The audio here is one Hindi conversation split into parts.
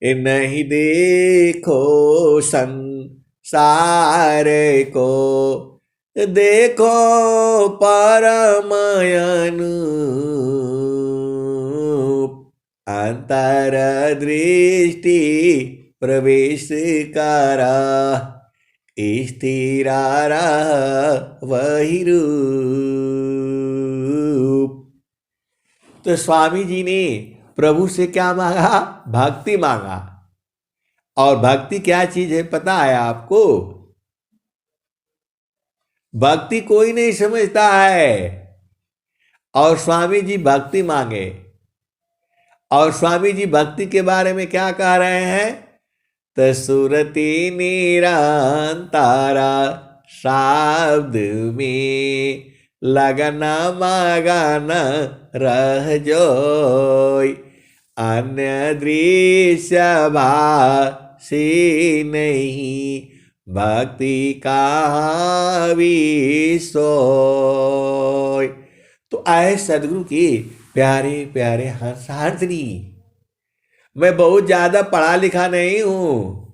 नहीं देखो संसार को, देखो परमयनुप। अंतर दृष्टि प्रवेश करा, स्थिरा वही रूप। तो स्वामी जी ने प्रभु से क्या मांगा? भक्ति मांगा। और भक्ति क्या चीज है पता है आपको? भक्ति कोई नहीं समझता है। और स्वामी जी भक्ति मांगे। और स्वामी जी भक्ति के बारे में क्या कह रहे हैं? तसुरति निरंतारा शब्द में लगन मगन रह जोय, अन्य दृश्य भाषी नहीं, भक्ति कहाँ विसोय। तो आए सदगुरु की प्यारे प्यारे हंसार्दनी। मैं बहुत ज्यादा पढ़ा लिखा नहीं हूं,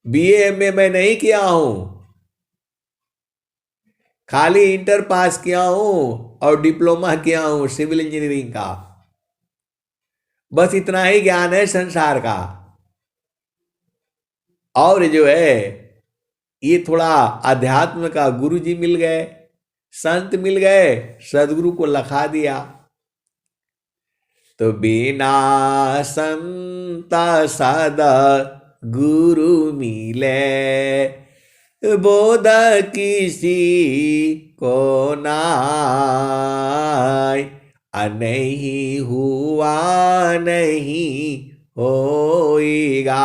बीए एमए मैं नहीं किया हूं, खाली इंटर पास किया हूं और डिप्लोमा किया हूं सिविल इंजीनियरिंग का। बस इतना ही ज्ञान है संसार का। और जो है ये थोड़ा अध्यात्म का गुरु जी मिल गए, संत मिल गए, सदगुरु को लखा दिया। तो बिना संत सदा गुरु मिले, बोध किसी को नाय। नहीं हुआ नहीं होएगा,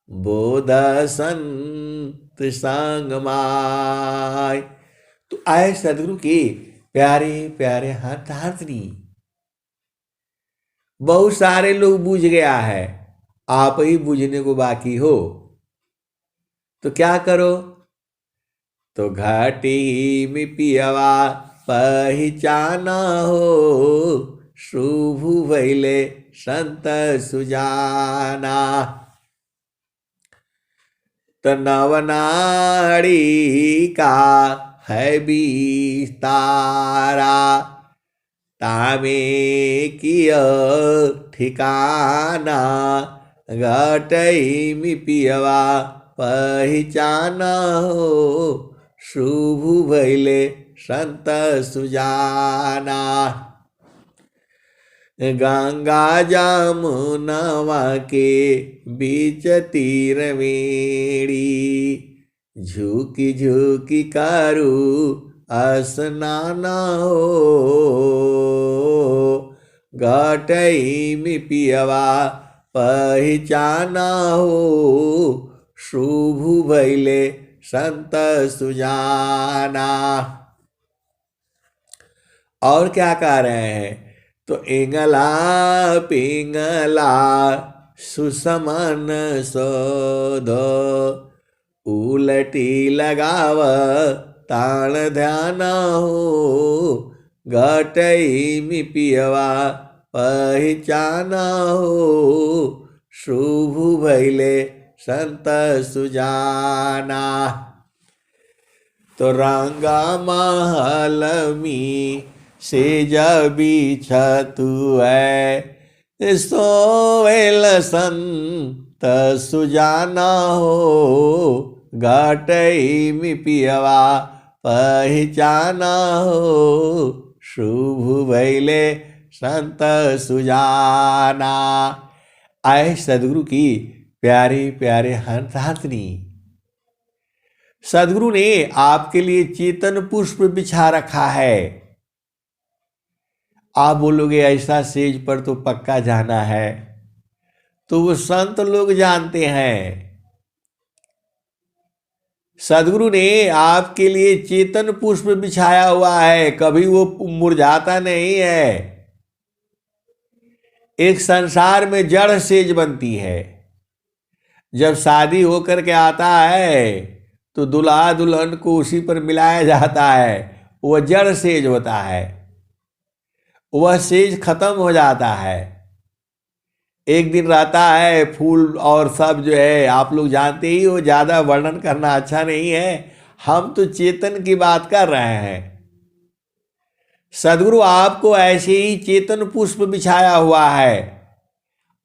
बोध संत संग माय। तो आए सदगुरु के प्यारे प्यारे हंसार्दनी। बहुत सारे लोग बूझ गया है, आप ही बूझने को बाकी हो। तो क्या करो? तो घाटी में पियवा पहचाना हो, शुभ भैले संत सुजाना। तो नवनाड़ी का है विस्तारा, तामे किय ठिकाना, घटई में पियवा पहचाना हो, शुभ भैले संत सुजाना। गंगा जमुनवा के बीच तीर मेरी, झुकी झुकी करू स्नाना हो, घटई में पियवा पहचाना हो, शुभ भैले संत सुजाना। और क्या कह रहे हैं? तो इंगला पिंगला सुसमन सोधो, उलटी लगाव ताण ध्यान हो, घटई में पियवा पहचाना हो, शुभ भैले संत सुजाना। तो रंगा महल में से जबी छतु है, सोवेल संत सुजाना हो, घटई में पियवा पहचाना हो, शुभ भैले संत सुजाना। आए सदगुरु की प्यारे प्यारे हंसार्दनी। सदगुरु ने आपके लिए चेतन पुष्प बिछा रखा है। आप बोलोगे ऐसा सेज पर तो पक्का जाना है, तो वो संत लोग जानते हैं। सदगुरु ने आपके लिए चेतन पुष्प बिछाया हुआ है, कभी वो मुरझाता नहीं है। एक संसार में जड़ सेज बनती है। जब शादी होकर के आता है तो दुल्हा दुल्हन को उसी पर मिलाया जाता है, वह जड़ सेज होता है, वह सेज खत्म हो जाता है। एक दिन रहता है फूल और सब जो है, आप लोग जानते ही हो, ज़्यादा वर्णन करना अच्छा नहीं है। हम तो चेतन की बात कर रहे हैं। सदगुरु आपको ऐसे ही चेतन पुष्प बिछाया हुआ है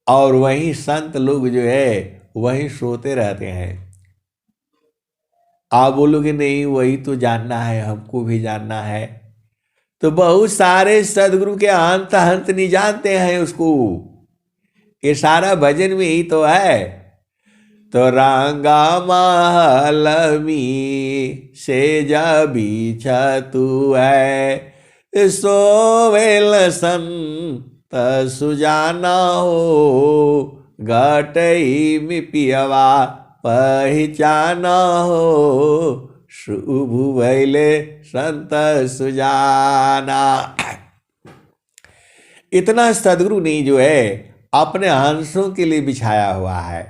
और वहीं संत लोग जो है वहीं सोते रहते हैं। आप बोलोगे नहीं वही तो जानना है, हमको भी जानना है। तो बहुत सारे सदगुरु के अंत अंत नहीं जानते हैं उसको। ये सारा भजन में ही तो है। तो रांगा महलमी से जबीछ तू है, सोवेल संत सुजाना हो, घटई में पियवा पहचाना हो, शुभ भैले संत सुजाना। इतना सदगुरु ने जो है अपने हंसों के लिए बिछाया हुआ है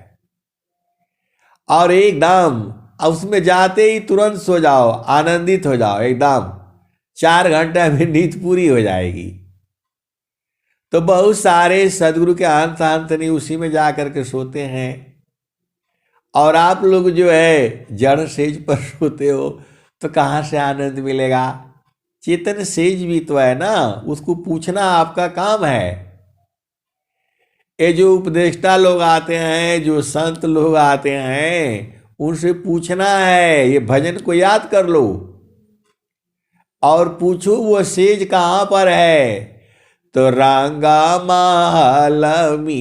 और एकदम उसमें जाते ही तुरंत सो जाओ, आनंदित हो जाओ, एकदम 4 घंटे में नींद पूरी हो जाएगी। तो बहुत सारे सदगुरु के अंत अंत नहीं उसी में जा करके सोते हैं। और आप लोग जो है जड़ सेज पर सोते हो तो कहाँ से आनंद मिलेगा। चेतन सेज भी तो है ना, उसको पूछना आपका काम है। ये जो उपदेष्टा लोग आते हैं, जो संत लोग आते हैं, उनसे पूछना है, ये भजन को याद कर लो और पूछो वो सेज कहाँ पर है। तो रांगा महलमी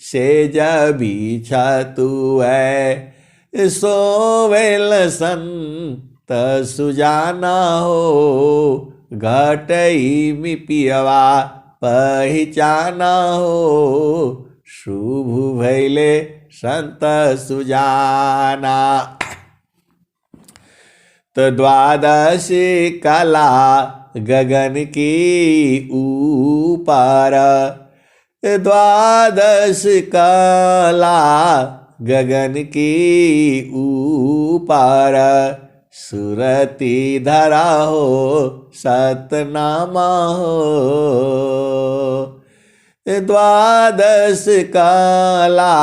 सेज बिछा तू है, सोवेल संत सुजाना हो, घटई में पियवा पहचाना हो, शुभ भैले संत सुजाना। तो द्वादश कला गगन की ऊपर, द्वादश कला गगन की ऊपर, सुरति धरा हो सतनामा हो, द्वादश कला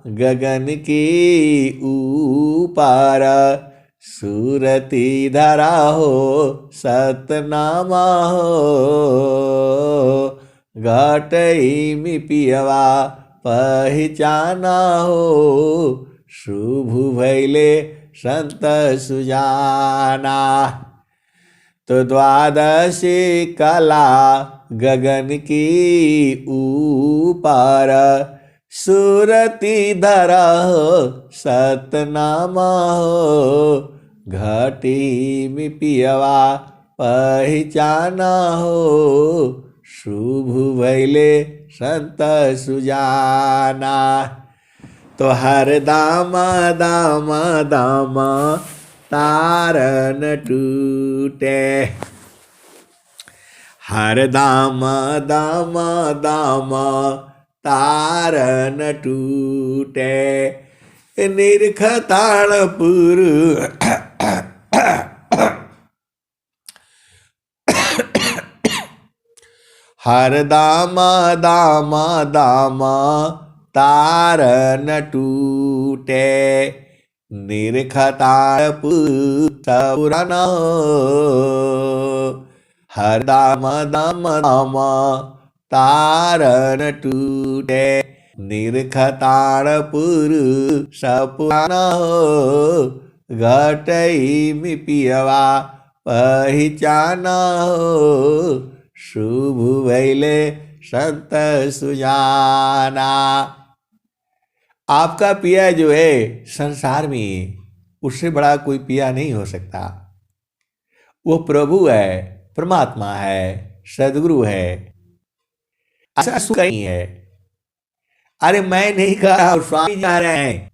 गगन की ऊपर, सुरति धरा हो सतनामा हो, घटई में पियवा पहचाना हो, शुभ भैले संत सुजाना। तो द्वादश कला गगन की ऊपर, सुरति धरा हो सतनामा हो, घटी में पियवा पहचाना हो, शुभ भैले संत सुजाना। तो हर दाम दाम दाम तारन टूटे, हर दाम दाम दाम तारन टूटे, निरखताणपुर हर दाम दाम दाम तारन टूटे, निरखताणपुर पुराना हर दाम दाम दाम तारन टूटे, निरखताणपुर सपुराना हो, घटई में पियवा पहचाना हो, शुभ भैले संत सुजाना। आपका पिया जो है संसार में उससे बड़ा कोई पिया नहीं हो सकता। वो प्रभु है, परमात्मा है, सदगुरु है। ऐसा सुख नहीं है। अरे मैं नहीं कहा, स्वामी जा रहे हैं।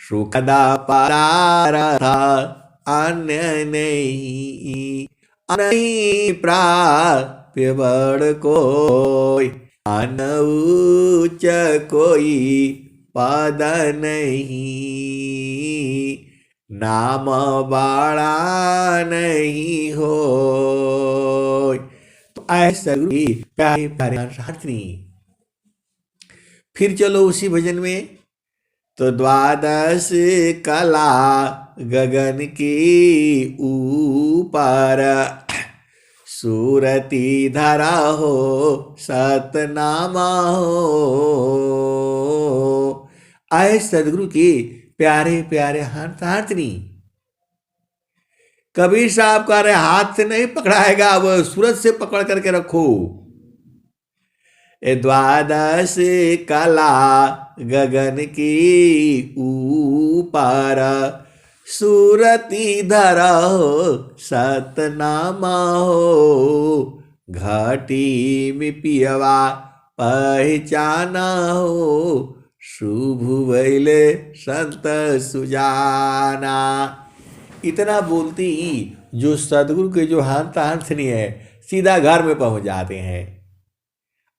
सुखदा परारथा अन्य नहीं, नहीं प्राप्य बड़ कोई, अनउच्च कोई पद नहीं, नाम बड़ा नहीं हो। तो ऐसा प्यारे प्यारे शास्त्री फिर चलो उसी भजन में, तो द्वादश कला गगन की ऊपर, सूरती धरा हो सतनामा हो। आए सदगुरु के प्यारे प्यारे हाथनी, कबीर साहब कह रहे हाथ से नहीं पकड़ाएगा, वो सूरत से पकड़ करके रखो। द्वादश कला गगन की ऊपर, सूरती धरा हो सतनामा हो। घाटी में पियवा पहचाना हो, शुभ वैले संत सुजाना। इतना बोलती जो सदगुरु के जो हाथनी है सीधा घर में पहुंच जाते हैं,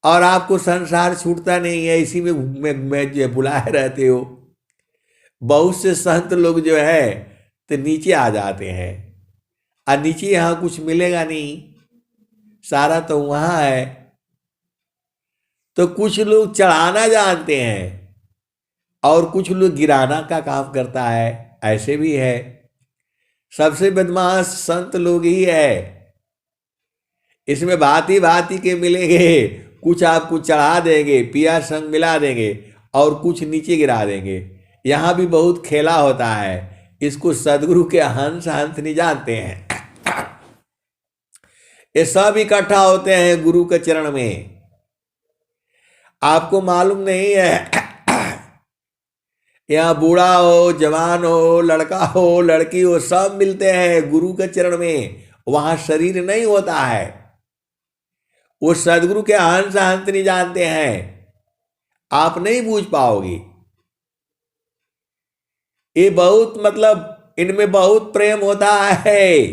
और आपको संसार छूटता नहीं है, इसी में जो बुलाए रहते हो। बहुत से संत लोग जो है तो नीचे आ जाते हैं, और नीचे यहाँ कुछ मिलेगा नहीं, सारा तो वहाँ है। तो कुछ लोग चढ़ाना जानते हैं और कुछ लोग गिराना का काम करता है, ऐसे भी है। सबसे बदमाश संत लोग ही है। इसमें भांति भांति के मिलेंगे, कुछ आपको चढ़ा देंगे, पिया संग मिला देंगे, और कुछ नीचे गिरा देंगे। यहाँ भी बहुत खेला होता है, इसको सदगुरु के हंस नहीं जानते हैं। ये सब इकट्ठा होते हैं गुरु के चरण में, आपको मालूम नहीं है। यहाँ बूढ़ा हो, जवान हो, लड़का हो, लड़की हो, सब मिलते हैं गुरु के चरण में। वहां शरीर नहीं होता है, वो सदगुरु के हंस नहीं जानते हैं, आप नहीं बूझ पाओगे। ये बहुत मतलब इनमें बहुत प्रेम होता है,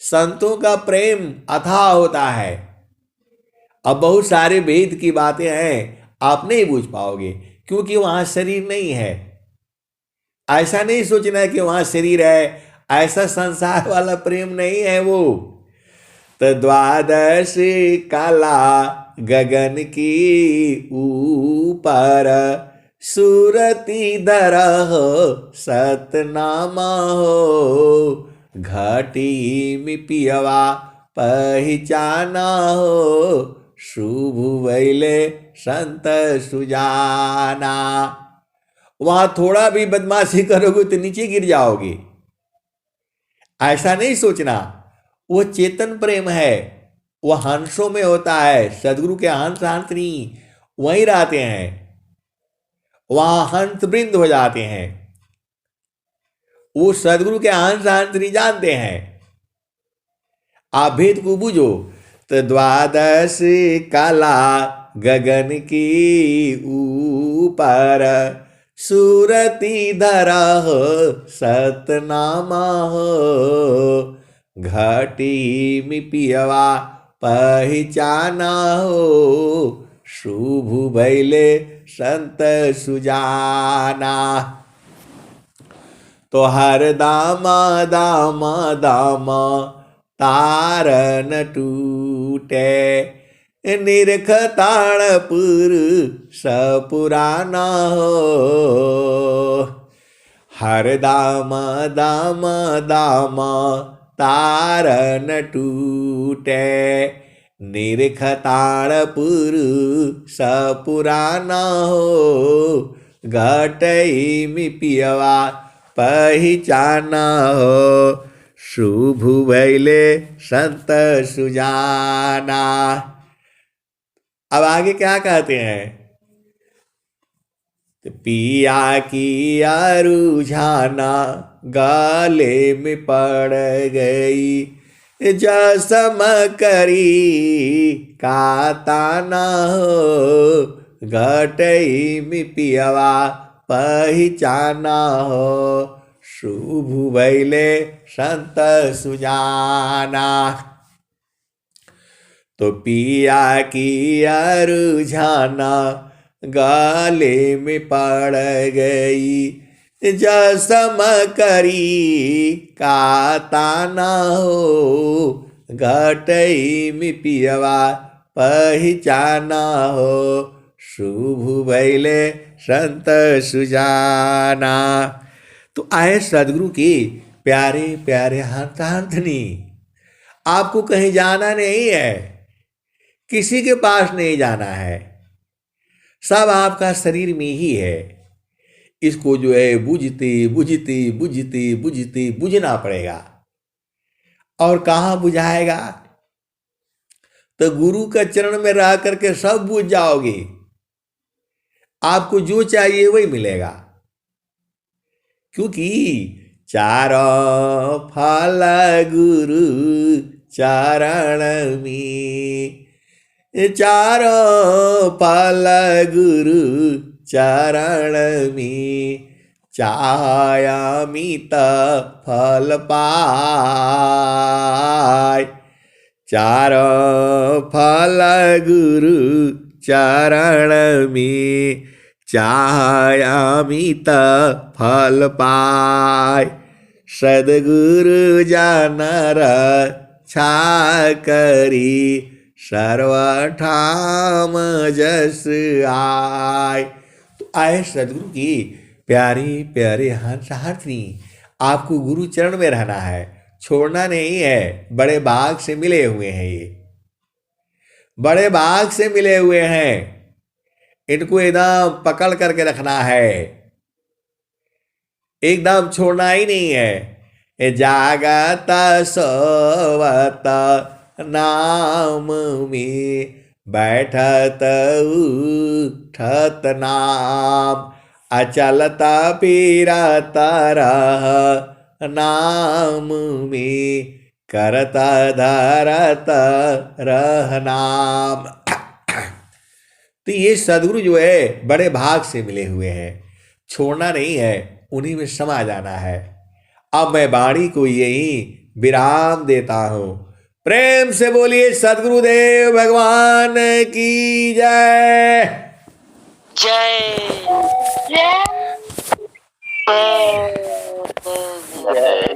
संतों का प्रेम अथाह होता है। अब बहुत सारे भेद की बातें हैं, आप नहीं बूझ पाओगे, क्योंकि वहां शरीर नहीं है। ऐसा नहीं सोचना है कि वहां शरीर है, ऐसा संसार वाला प्रेम नहीं है वो। तो द्वादश कला गगन की ऊपर, सूरती धरा हो सतनामा हो। घाटी में पियवा पहचाना हो, शुभ वैले संत सुजाना। वहां थोड़ा भी बदमाशी करोगे तो नीचे गिर जाओगे, ऐसा नहीं सोचना। वो चेतन प्रेम है, वह हंसों में होता है। सदगुरु के हंस नहीं वहीं रहते हैं, वहां हंस वृंद हो जाते हैं। वो सदगुरु के हंस नहीं जानते हैं, आप भेद को बूझो। तो द्वादश कला गगन की ऊपर, सूरती धरा हो सतनामा हो। घाटी में पियवा पहचाना हो, शुभ भैले संत सुजाना। तो हर दामा दामा दामा तारन टूटे, निरख ताड़पुर सपुराना हो। हर दामा दामा दामा तारन टूटे, निरख ताड़पुर सपुराना हो। घटई में पियवा पहचाना हो, शुभ भैले संत सुजाना। अब आगे क्या कहते हैं? पिया की रुझाना गाले में पड़ गई, जसम करी का ताना हो। घटई में पियवा पहचाना हो, शुभ भैले संत सुजाना। तो पिया की रुझाना गाले में पड़ गई, जसम करी का ताना हो। घटई में पियवा पहचाना हो, शुभ भैले संत सुजाना। तो आए सदगुरु की प्यारे प्यारे हंतार्थनी, आपको कहीं जाना नहीं है, किसी के पास नहीं जाना है, सब आपका शरीर में ही है। इसको जो है बुझती बुझती बुझती बुझती बुझना पड़ेगा। और कहाँ बुझाएगा? तो गुरु का चरण में रह करके सब बुझ जाओगे। आपको जो चाहिए वही मिलेगा, क्योंकि चारों फल गुरु चरण में, चारों फल गुरु चरण में, चायामित फल पाय। चारों फल गुरु चरण में, चायामित फल पाय। सद्गुरु जन रक्षा करी, सर्वठाम जस आय। तो आए सद्गुरु की प्यारी प्यारे हंसार्थी, आपको गुरु चरण में रहना है, छोड़ना नहीं है। बड़े भाग से मिले हुए हैं, ये बड़े भाग से मिले हुए हैं, इनको एकदम पकड़ करके रखना है, एकदम छोड़ना ही नहीं है। जागत सोवत नाम में, बैठत उठत नाम, अचलत फिरत रह नाम में, करत धरत रह नाम। तो ये सदगुरु जो है बड़े भाग से मिले हुए हैं, छोड़ना नहीं है, उन्हीं में समा जाना है। अब मैं वाणी को यही विराम देता हूं। प्रेम से बोलिए सदगुरुदेव भगवान की जय। जय जय जय।